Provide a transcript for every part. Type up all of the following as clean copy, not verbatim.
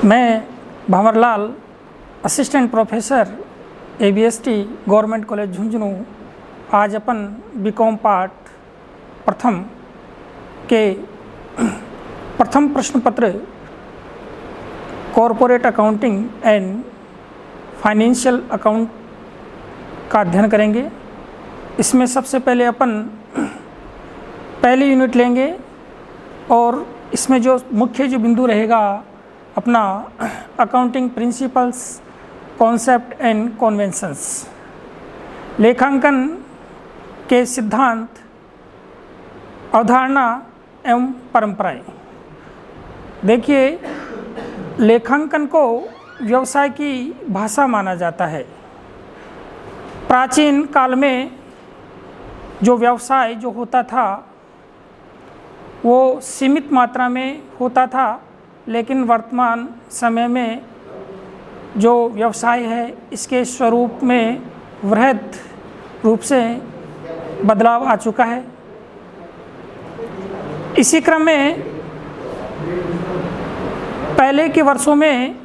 मैं Bhanwarlal assistant professor ABST government college Jhunjhunu आज अपन BCom part प्रथम के प्रथम प्रश्न पत्र corporate accounting and financial account का अध्ययन करेंगे। इसमें सबसे पहले अपन पहली यूनिट लेंगे और इसमें जो मुख्य बिंदु रहेगा अपना अकाउंटिंग प्रिंसिपल्स, कॉन्सेप्ट एंड कॉन्वेंशंस, लेखांकन के सिद्धांत, अवधारणा एवं परंपराएं। देखिए, लेखांकन को व्यवसाय की भाषा माना जाता है। प्राचीन काल में जो व्यवसाय जो होता था वो सीमित मात्रा में होता था, लेकिन वर्तमान समय में जो व्यवसाय है इसके स्वरूप में वृहद रूप से बदलाव आ चुका है। इसी क्रम में पहले के वर्षों में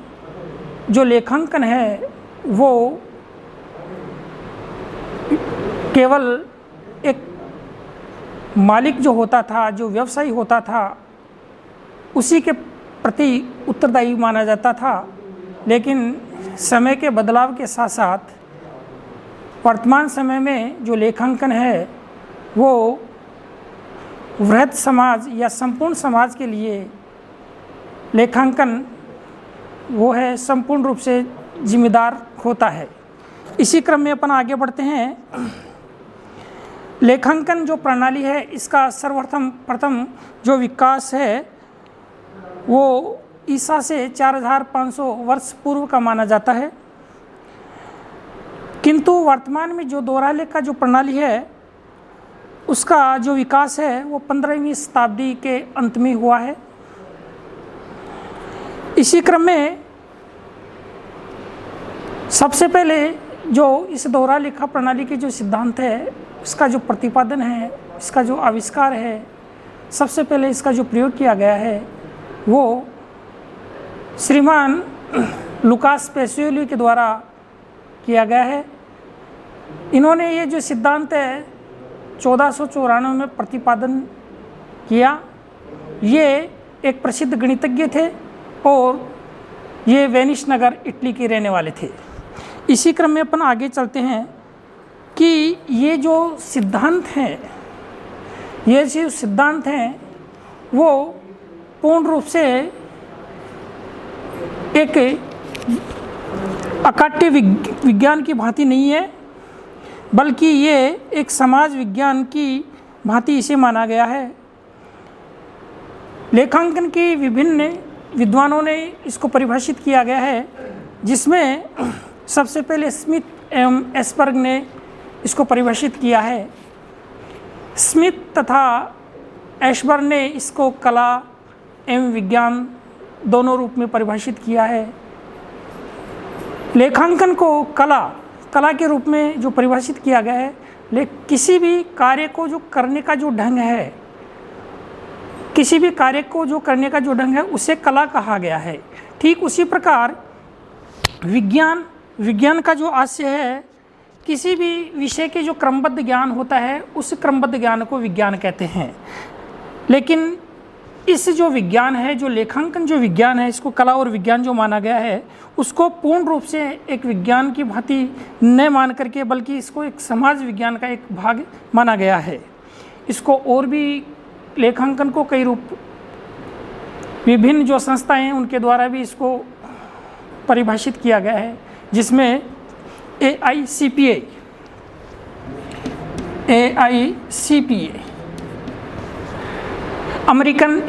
जो लेखांकन है वो केवल एक मालिक जो होता था, जो व्यवसायी होता था, उसी के प्रति उत्तरदायी माना जाता था। लेकिन समय के बदलाव के साथ साथ वर्तमान समय में जो लेखांकन है वो वृहद समाज या संपूर्ण समाज के लिए लेखांकन वो है संपूर्ण रूप से जिम्मेदार होता है। इसी क्रम में अपन आगे बढ़ते हैं। लेखांकन जो प्रणाली है इसका सर्वप्रथम जो विकास है वो ईसा से 4500 वर्ष पूर्व का माना जाता है। किंतु वर्तमान में जो दोहरा लेख का जो प्रणाली है उसका जो विकास है वो 15वीं शताब्दी के अंत में हुआ है। इसी क्रम में सबसे पहले जो इस दोहरा लेखा प्रणाली के जो सिद्धांत है इसका जो प्रतिपादन है, इसका जो आविष्कार है, सबसे पहले इसका जो प्रयोग किया गया है वो श्रीमान लुकास पेसियोली के द्वारा किया गया है। इन्होंने ये जो सिद्धांत है 1494 में प्रतिपादन किया। ये एक प्रसिद्ध गणितज्ञ थे और ये वेनिस नगर इटली के रहने वाले थे। इसी क्रम में अपन आगे चलते हैं कि ये जो सिद्धांत हैं वो पूर्ण रूप से एक अकाट्य विज्ञान की भांति नहीं है, बल्कि ये एक समाज विज्ञान की भांति इसे माना गया है। लेखांकन की विभिन्न विद्वानों ने इसको परिभाषित किया गया है, जिसमें सबसे पहले स्मिथ एवं एस्बर्ग ने इसको परिभाषित किया है। स्मिथ तथा एस्बर्ग ने इसको कला एवं विज्ञान दोनों रूप में परिभाषित किया है। लेखांकन को कला के रूप में जो परिभाषित किया गया है, किसी भी कार्य को जो करने का जो ढंग है, किसी भी कार्य को जो करने का जो ढंग है उसे कला कहा गया है। ठीक उसी प्रकार विज्ञान का जो आशय है, किसी भी विषय के जो क्रमबद्ध ज्ञान होता है उस क्रमबद्ध ज्ञान को विज्ञान कहते हैं। लेकिन इस जो विज्ञान है, जो लेखांकन जो विज्ञान है, इसको कला और विज्ञान जो माना गया है उसको पूर्ण रूप से एक विज्ञान की भांति न मान करके, बल्कि इसको एक समाज विज्ञान का एक भाग माना गया है। इसको और भी लेखांकन को कई रूप विभिन्न जो संस्थाएं हैं उनके द्वारा भी इसको परिभाषित किया गया है, जिसमें AICPA American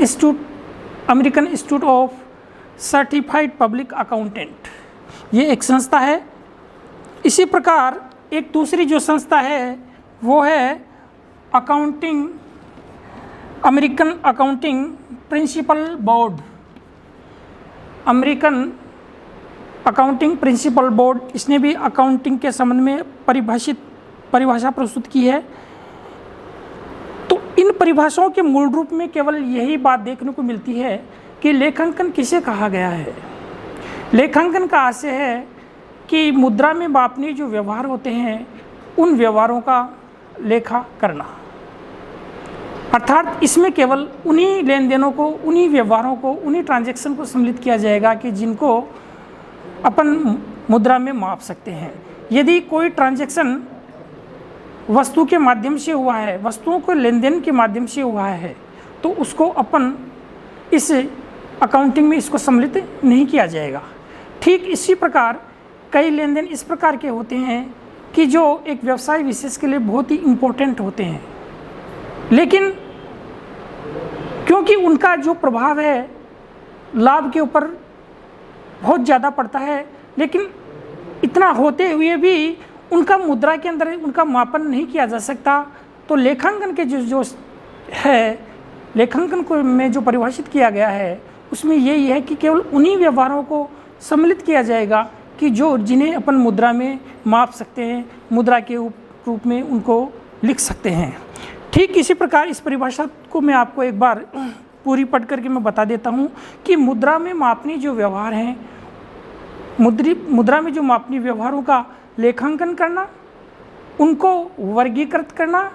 institute of certified public accountant, ये एक संस्था है। इसी प्रकार एक दूसरी जो संस्था है वो है American accounting principle board. American accounting principle board, इसने भी अकाउंटिंग के संबंध में परिभाषा प्रस्तुत की है। तो इन परिभाषाओं के मूल रूप में केवल यही बात देखने को मिलती है कि लेखांकन किसे कहा गया है। लेखांकन का आशय है कि मुद्रा में मापनीय जो व्यवहार होते हैं उन व्यवहारों का लेखा करना, अर्थात इसमें केवल उन्हीं लेन देनों को, उन्हीं व्यवहारों को, उन्हीं ट्रांजैक्शन को सम्मिलित किया जाएगा कि जिनको अपन मुद्रा में माप सकते हैं। यदि कोई ट्रांजैक्शन वस्तु के माध्यम से हुआ है, वस्तुओं को लेन देन के माध्यम से हुआ है, तो उसको अपन इस अकाउंटिंग में इसको सम्मिलित नहीं किया जाएगा। ठीक इसी प्रकार कई लेन देन इस प्रकार के होते हैं कि जो एक व्यवसाय विशेष के लिए बहुत ही इम्पोर्टेंट होते हैं, लेकिन क्योंकि उनका जो प्रभाव है लाभ के ऊपर बहुत ज़्यादा पड़ता है, लेकिन इतना होते हुए भी उनका मुद्रा के अंदर उनका मापन नहीं किया जा सकता, तो लेखांकन के जो है, लेखांकन को में जो परिभाषित किया गया है उसमें यही है कि केवल उन्हीं व्यवहारों को सम्मिलित किया जाएगा कि जो जिन्हें अपन मुद्रा में माप सकते हैं, मुद्रा के रूप में उनको लिख सकते हैं। ठीक इसी प्रकार इस परिभाषा को मैं आपको एक बार पूरी पढ़ करके मैं बता देता हूँ कि मुद्रा में मापनीय जो व्यवहार हैं, मुद्रा में जो मापनीय व्यवहारों का लेखांकन करना, उनको वर्गीकृत करना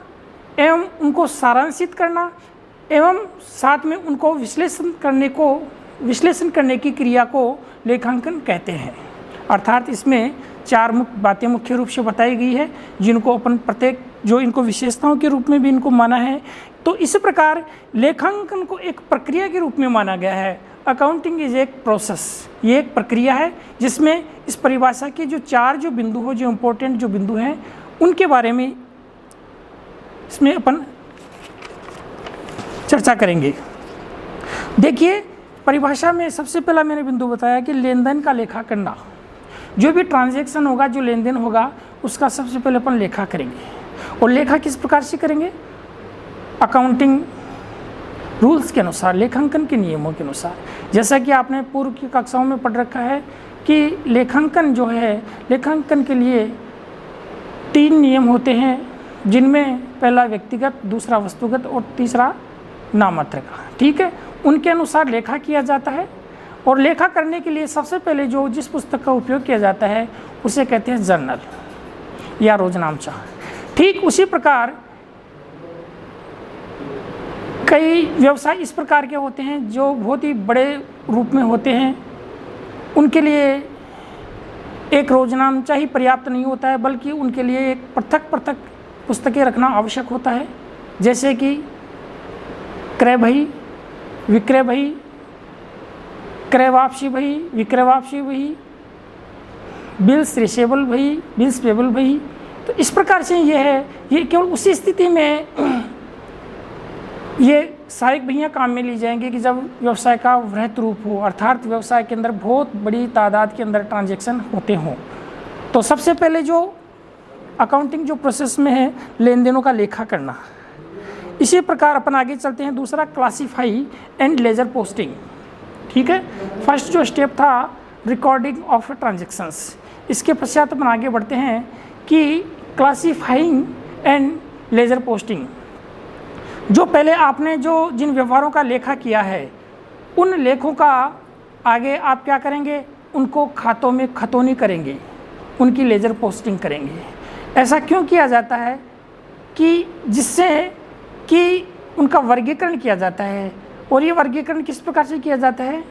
एवं उनको सारांशित करना एवं साथ में उनको विश्लेषण करने की क्रिया को लेखांकन कहते हैं। अर्थात इसमें 4 बातें मुख्य रूप से बताई गई है, जिनको अपन प्रत्येक जो इनको विशेषताओं के रूप में भी इनको माना है। तो इस प्रकार लेखांकन को एक प्रक्रिया के रूप में माना गया है। अकाउंटिंग इज एक प्रोसेस, ये एक प्रक्रिया है जिसमें इस परिभाषा के जो 4 जो बिंदु हो, जो इम्पोर्टेंट जो बिंदु हैं, उनके बारे में इसमें अपन चर्चा करेंगे। देखिए, परिभाषा में सबसे पहला मैंने बिंदु बताया कि लेन देन का लेखा करना। जो भी ट्रांजैक्शन होगा, जो लेन देन होगा, उसका सबसे पहले अपन लेखा करेंगे। और लेखा किस प्रकार से करेंगे? अकाउंटिंग रूल्स के अनुसार, लेखांकन के नियमों के अनुसार। जैसा कि आपने पूर्व की कक्षाओं में पढ़ रखा है कि लेखांकन जो है, लेखांकन के लिए 3 नियम होते हैं, जिनमें पहला व्यक्तिगत, दूसरा वस्तुगत और तीसरा नाममात्र का। ठीक है, उनके अनुसार लेखा किया जाता है। और लेखा करने के लिए सबसे पहले जो जिस पुस्तक का उपयोग किया जाता है उसे कहते हैं जर्नल या रोजनामचा। ठीक उसी प्रकार कई व्यवसाय इस प्रकार के होते हैं जो बहुत ही बड़े रूप में होते हैं, उनके लिए एक रोजनामचा ही पर्याप्त नहीं होता है, बल्कि उनके लिए एक पृथक पुस्तकें रखना आवश्यक होता है। जैसे कि क्रय बही, विक्रय बही, क्रय वापसी बही, विक्रय वापसी बही, बिल्स रिसेबल बही, बिल्स पेबल बही। तो इस प्रकार से ये है, ये केवल उसी स्थिति में ये सहायक बहियाँ काम में ली जाएंगे कि जब व्यवसाय का वृहत रूप हो, अर्थात व्यवसाय के अंदर बहुत बड़ी तादाद के अंदर ट्रांजैक्शन होते हों। तो सबसे पहले जो अकाउंटिंग जो प्रोसेस में है, लेन देनों का लेखा करना। इसी प्रकार अपन आगे चलते हैं। दूसरा, क्लासीफाई एंड लेजर पोस्टिंग। ठीक है, फर्स्ट जो स्टेप था रिकॉर्डिंग ऑफ ट्रांजैक्शंस। इसके पश्चात अपन आगे बढ़ते हैं कि क्लासीफाइंग एंड लेजर पोस्टिंग। जो पहले आपने जो जिन व्यवहारों का लेखा किया है, उन लेखों का आगे आप क्या करेंगे? उनको खातों में खतौनी करेंगे, उनकी लेजर पोस्टिंग करेंगे। ऐसा क्यों किया जाता है? कि जिससे कि उनका वर्गीकरण किया जाता है। और ये वर्गीकरण किस प्रकार से किया जाता है?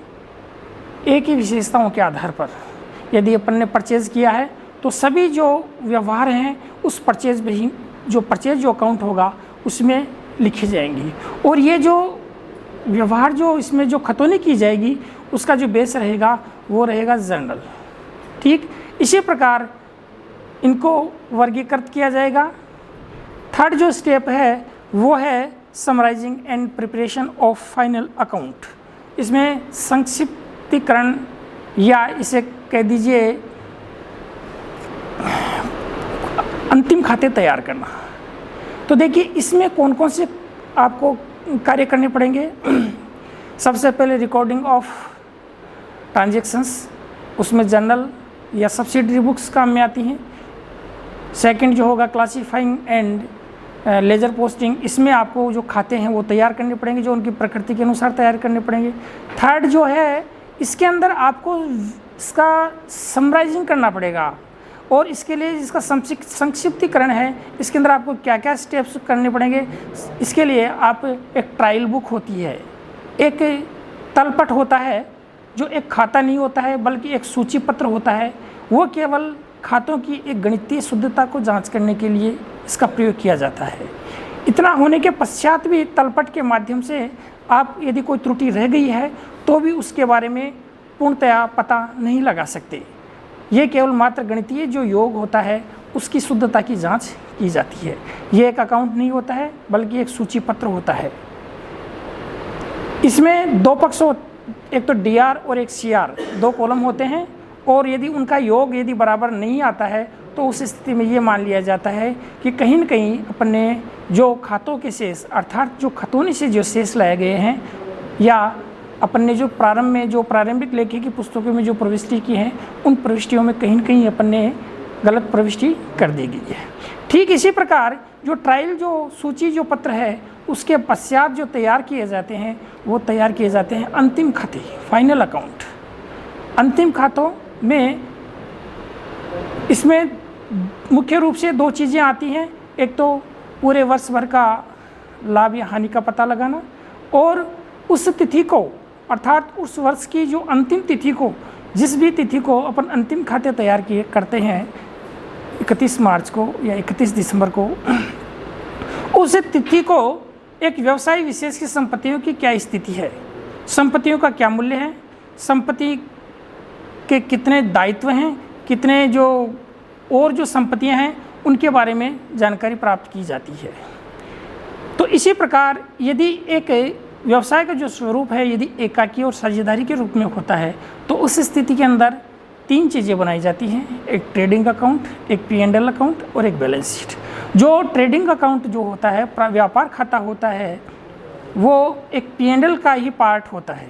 एक ही विशेषताओं के आधार पर। यदि अपन ने परचेज़ किया है तो सभी जो व्यवहार हैं उस परचेज में ही जो अकाउंट होगा उसमें लिखी जाएंगी। और ये जो व्यवहार जो इसमें जो खतौनी की जाएगी उसका जो बेस रहेगा वो रहेगा जर्नल। ठीक इसी प्रकार इनको वर्गीकृत किया जाएगा। थर्ड जो स्टेप है वो है summarising and preparation of final account. इसमें संक्षिप्तीकरण या इसे कह दीजिए अंतिम खाते तैयार करना। तो देखिए इसमें कौन कौन से आपको कार्य करने पड़ेंगे। सबसे पहले रिकॉर्डिंग ऑफ ट्रांजैक्शंस, उसमें जर्नल या सब्सिडरी बुक्स काम में आती हैं। सेकंड जो होगा क्लासीफाइंग एंड लेजर पोस्टिंग, इसमें आपको जो खाते हैं वो तैयार करने पड़ेंगे, जो उनकी प्रकृति के अनुसार तैयार करने पड़ेंगे। थर्ड जो है इसके अंदर आपको इसका समराइजिंग करना पड़ेगा, और इसके लिए इसका संक्षिप्तीकरण है, इसके अंदर आपको क्या क्या स्टेप्स करने पड़ेंगे। इसके लिए आप एक ट्रायल बुक होती है, एक तलपट होता है जो एक खाता नहीं होता है बल्कि एक सूची पत्र होता है, वो केवल खातों की एक गणितीय शुद्धता को जांच करने के लिए इसका प्रयोग किया जाता है। इतना होने के पश्चात भी तलपट के माध्यम से आप यदि कोई त्रुटि रह गई है तो भी उसके बारे में पूर्णतया पता नहीं लगा सकते। ये केवल मात्र गणितीय जो योग होता है उसकी शुद्धता की जांच की जाती है। ये एक अकाउंट नहीं होता है बल्कि एक सूची पत्र होता है। इसमें दो पक्ष, एक तो DR और एक CR, दो कॉलम होते हैं, और यदि उनका योग यदि बराबर नहीं आता है तो उस स्थिति में ये मान लिया जाता है कि कहीं न कहीं अपने जो खातों के शेष अर्थात जो खतौनी से जो शेष लाए गए हैं, या अपन ने जो प्रारंभ में जो प्रारंभिक लेखे की पुस्तकों में जो प्रविष्टि की है उन प्रविष्टियों में कहीं न कहीं अपन ने गलत प्रविष्टि कर दी गई है। ठीक इसी प्रकार जो ट्रायल जो सूची जो पत्र है उसके पश्चात जो तैयार किए जाते हैं वो तैयार किए जाते हैं अंतिम खाते, फाइनल अकाउंट। अंतिम खातों में इसमें मुख्य रूप से दो चीज़ें आती हैं, एक तो पूरे वर्ष भर का लाभ या हानि का पता लगाना, और उस तिथि को अर्थात उस वर्ष की जो अंतिम तिथि को, जिस भी तिथि को अपन अंतिम खाते तैयार किए करते हैं 31 मार्च को या 31 दिसंबर को, उस तिथि को एक व्यवसाय विशेष की संपत्तियों की क्या स्थिति है, संपत्तियों का क्या मूल्य है, संपत्ति के कितने दायित्व हैं, कितने जो और जो संपत्तियां हैं उनके बारे में जानकारी प्राप्त की जाती है। तो इसी प्रकार यदि एक व्यवसाय का जो स्वरूप है यदि एकाकी और साझेदारी के रूप में होता है तो उस स्थिति के अंदर तीन चीज़ें बनाई जाती हैं, एक ट्रेडिंग अकाउंट, एक P&L अकाउंट और एक बैलेंस शीट। जो ट्रेडिंग अकाउंट जो होता है, व्यापार खाता होता है, वो एक P&L का ही पार्ट होता है।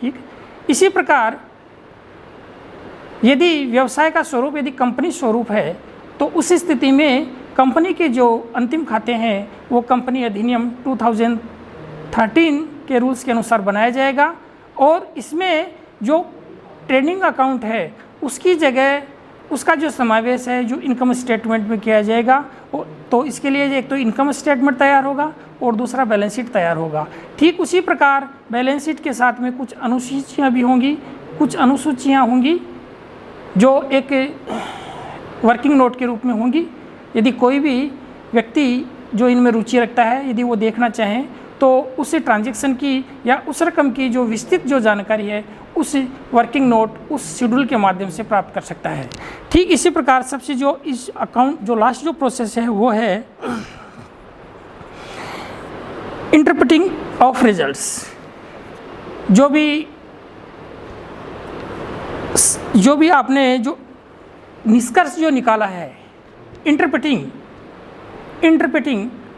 ठीक इसी प्रकार यदि व्यवसाय का स्वरूप यदि कंपनी स्वरूप है तो उस स्थिति में कंपनी के जो अंतिम खाते हैं वो कंपनी अधिनियम 2013 के रूल्स के अनुसार बनाया जाएगा, और इसमें जो ट्रेडिंग अकाउंट है उसकी जगह उसका जो समावेश है जो इनकम स्टेटमेंट में किया जाएगा। तो इसके लिए एक तो इनकम स्टेटमेंट तैयार होगा और दूसरा बैलेंस शीट तैयार होगा। ठीक उसी प्रकार बैलेंस शीट के साथ में कुछ अनुसूचियाँ भी होंगी, कुछ अनुसूचियाँ होंगी जो एक वर्किंग नोट के रूप में होंगी। यदि कोई भी व्यक्ति जो इनमें रुचि रखता है यदि वो देखना चाहें तो उस ट्रांजैक्शन की या उस रकम की जो विस्तृत जो जानकारी है उस वर्किंग नोट उस शेड्यूल के माध्यम से प्राप्त कर सकता है। ठीक इसी प्रकार सबसे जो इस अकाउंट जो लास्ट जो प्रोसेस है वो है इंटरप्रेटिंग ऑफ रिजल्ट्स। जो भी आपने जो निष्कर्ष जो निकाला है, इंटरप्रेटिंग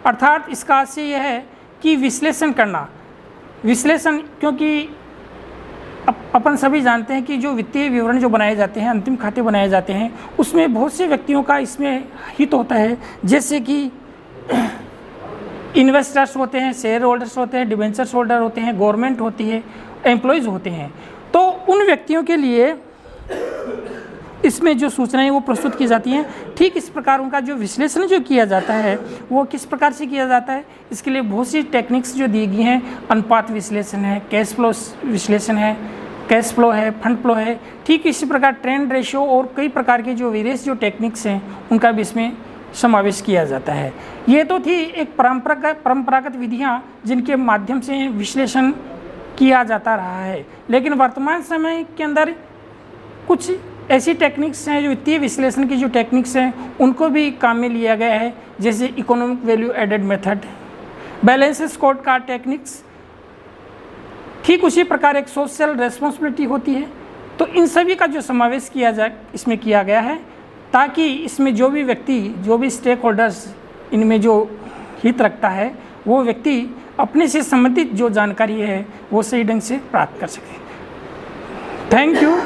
अर्थात इसका अर्थ यह है कि विश्लेषण करना। विश्लेषण, क्योंकि अपन सभी जानते हैं कि जो वित्तीय विवरण जो बनाए जाते हैं, अंतिम खाते बनाए जाते हैं, उसमें बहुत से व्यक्तियों का इसमें हित होता है, जैसे कि इन्वेस्टर्स होते हैं, शेयर होल्डर्स होते हैं, डिबेंचर्स होल्डर होते हैं, गवर्नमेंट होती है, एम्प्लॉयज़ होते हैं। तो उन व्यक्तियों के लिए इसमें जो सूचनाएं वो प्रस्तुत की जाती हैं। ठीक इस प्रकार उनका जो विश्लेषण जो किया जाता है वो किस प्रकार से किया जाता है, इसके लिए बहुत सी टेक्निक्स जो दी गई हैं। अनुपात विश्लेषण है, कैश फ्लो विश्लेषण है, कैश फ्लो है, फंड फ्लो है। ठीक इसी प्रकार ट्रेंड रेशियो और कई प्रकार के जो वेरियस जो टेक्निक्स हैं उनका भी इसमें समावेश किया जाता है। ये तो थी एक परंपरागत विधियाँ जिनके माध्यम से विश्लेषण किया जाता रहा है, लेकिन वर्तमान समय के अंदर कुछ ऐसी टेक्निक्स हैं जो वित्तीय विश्लेषण की जो टेक्निक्स हैं उनको भी काम में लिया गया है, जैसे economic value added method, balance score card techniques. ठीक उसी प्रकार एक सोशल रेस्पॉन्सिबिलिटी होती है। तो इन सभी का जो समावेश इसमें किया गया है, ताकि इसमें जो भी व्यक्ति, जो भी स्टेक होल्डर्स इनमें जो हित रखता है वो व्यक्ति अपने से संबंधित जो जानकारी है वो सही ढंग से प्राप्त कर सके। Thank you.